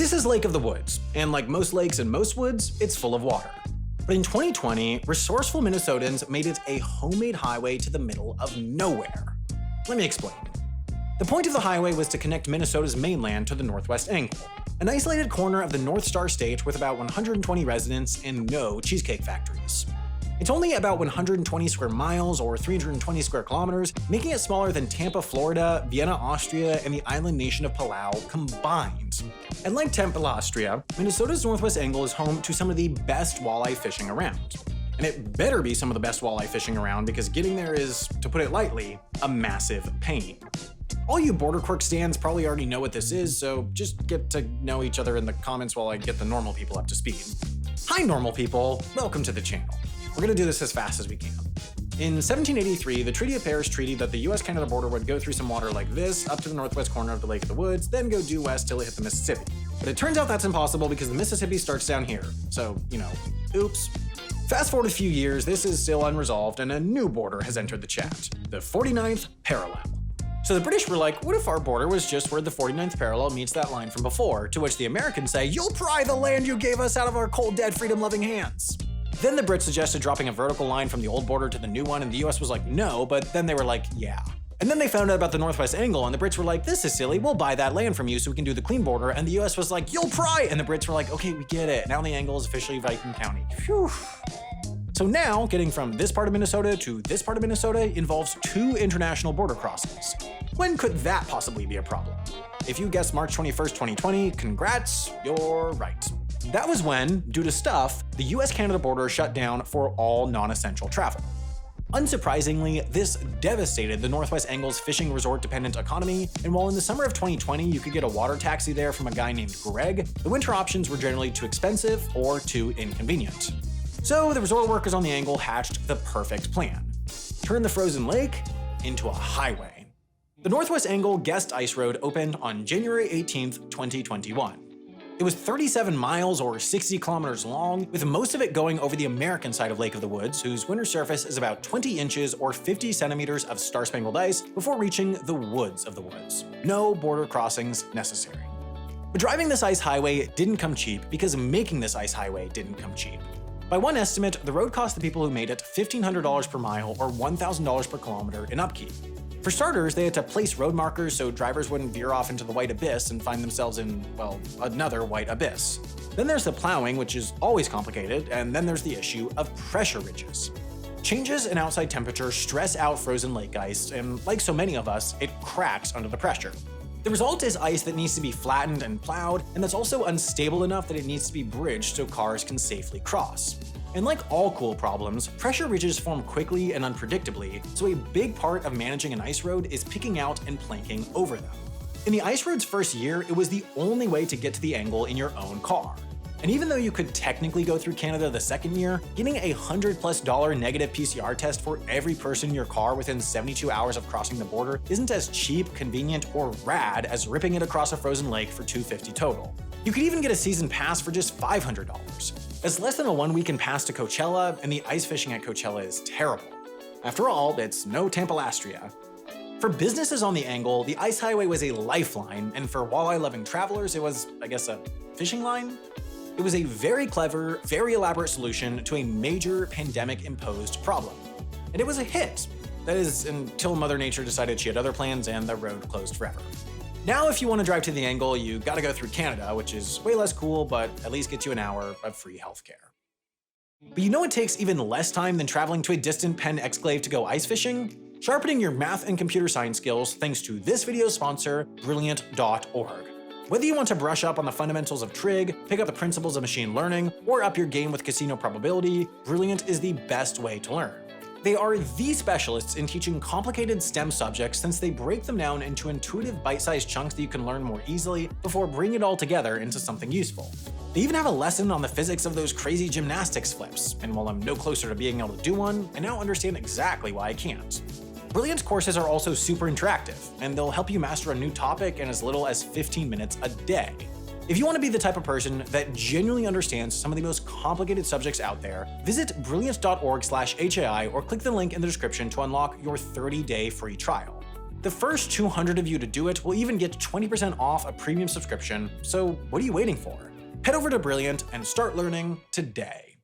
This is Lake of the Woods, and like most lakes and most woods, it's full of water. But in 2020, resourceful Minnesotans made it a homemade highway to the middle of nowhere. Let me explain. The point of the highway was to connect Minnesota's mainland to the northwest angle, an isolated corner of the North Star state with about 120 residents and no cheesecake factories. It's only about 120 square miles or 320 square kilometers, making it smaller than Tampa, Florida, Vienna, Austria, and the island nation of Palau combined. And like Tampa, Austria, Minnesota's northwest angle is home to some of the best walleye fishing around. And it better be some of the best walleye fishing around because getting there is, to put it lightly, a massive pain. All you Border Quirk stands probably already know what this is, so just get to know each other in the comments while I get the normal people up to speed. Hi normal people, welcome to the channel. We're gonna do this as fast as we can. In 1783, the Treaty of Paris treated that the US-Canada border would go through some water like this up to the northwest corner of the Lake of the Woods, then go due west till it hit the Mississippi. But it turns out that's impossible because the Mississippi starts down here, so, oops. Fast forward a few years, this is still unresolved and a new border has entered the chat, the 49th parallel. So the British were like, what if our border was just where the 49th parallel meets that line from before, to which the Americans say, you'll pry the land you gave us out of our cold, dead, freedom-loving hands. Then the Brits suggested dropping a vertical line from the old border to the new one, and the US was like, no, but then they were like, yeah. And then they found out about the northwest angle, and the Brits were like, this is silly, we'll buy that land from you so we can do the clean border, and the US was like, you'll pry! And the Brits were like, okay, we get it. Now the angle is officially Viking County. Phew. So now, getting from this part of Minnesota to this part of Minnesota involves 2 international border crossings. When could that possibly be a problem? If you guessed March 21st, 2020, congrats, you're right. That was when, due to stuff, the US-Canada border shut down for all non-essential travel. Unsurprisingly, this devastated the Northwest Angle's fishing resort-dependent economy, and while in the summer of 2020 you could get a water taxi there from a guy named Greg, the winter options were generally too expensive or too inconvenient. So the resort workers on the angle hatched the perfect plan. Turn the frozen lake into a highway. The Northwest Angle Guest Ice Road opened on January 18th, 2021. It was 37 miles or 60 kilometers long, with most of it going over the American side of Lake of the Woods, whose winter surface is about 20 inches or 50 centimeters of star-spangled ice before reaching the woods of the woods. No border crossings necessary. But driving this ice highway didn't come cheap because making this ice highway didn't come cheap. By one estimate, the road cost the people who made it $1,500 per mile or $1,000 per kilometer in upkeep. For starters, they had to place road markers so drivers wouldn't veer off into the white abyss and find themselves in, well, another white abyss. Then there's the plowing, which is always complicated, and then there's the issue of pressure ridges. Changes in outside temperature stress out frozen lake ice, and like so many of us, it cracks under the pressure. The result is ice that needs to be flattened and plowed, and that's also unstable enough that it needs to be bridged so cars can safely cross. And like all cool problems, pressure ridges form quickly and unpredictably, so a big part of managing an ice road is picking out and planking over them. In the ice road's first year, it was the only way to get to the angle in your own car. And even though you could technically go through Canada the second year, getting a $100+ negative PCR test for every person in your car within 72 hours of crossing the border isn't as cheap, convenient, or rad as ripping it across a frozen lake for $250 total. You could even get a season pass for just $500. It's less than a 1-weekend pass to Coachella, and the ice fishing at Coachella is terrible. After all, it's no Tampa, Austria. For businesses on the angle, the ice highway was a lifeline, and for walleye-loving travelers, it was, I guess, a fishing line? It was a very clever, very elaborate solution to a major pandemic-imposed problem. And it was a hit. That is, until Mother Nature decided she had other plans and the road closed forever. Now, if you want to drive to the angle, you gotta go through Canada, which is way less cool, but at least gets you an hour of free healthcare. But you know what takes even less time than traveling to a distant Penn exclave to go ice fishing? Sharpening your math and computer science skills thanks to this video's sponsor, Brilliant.org. Whether you want to brush up on the fundamentals of trig, pick up the principles of machine learning, or up your game with casino probability, Brilliant is the best way to learn. They are the specialists in teaching complicated STEM subjects since they break them down into intuitive bite-sized chunks that you can learn more easily before bringing it all together into something useful. They even have a lesson on the physics of those crazy gymnastics flips, and while I'm no closer to being able to do one, I now understand exactly why I can't. Brilliant's courses are also super interactive, and they'll help you master a new topic in as little as 15 minutes a day. If you want to be the type of person that genuinely understands some of the most complicated subjects out there, visit brilliant.org/HAI or click the link in the description to unlock your 30-day free trial. The first 200 of you to do it will even get 20% off a premium subscription, so what are you waiting for? Head over to Brilliant and start learning today.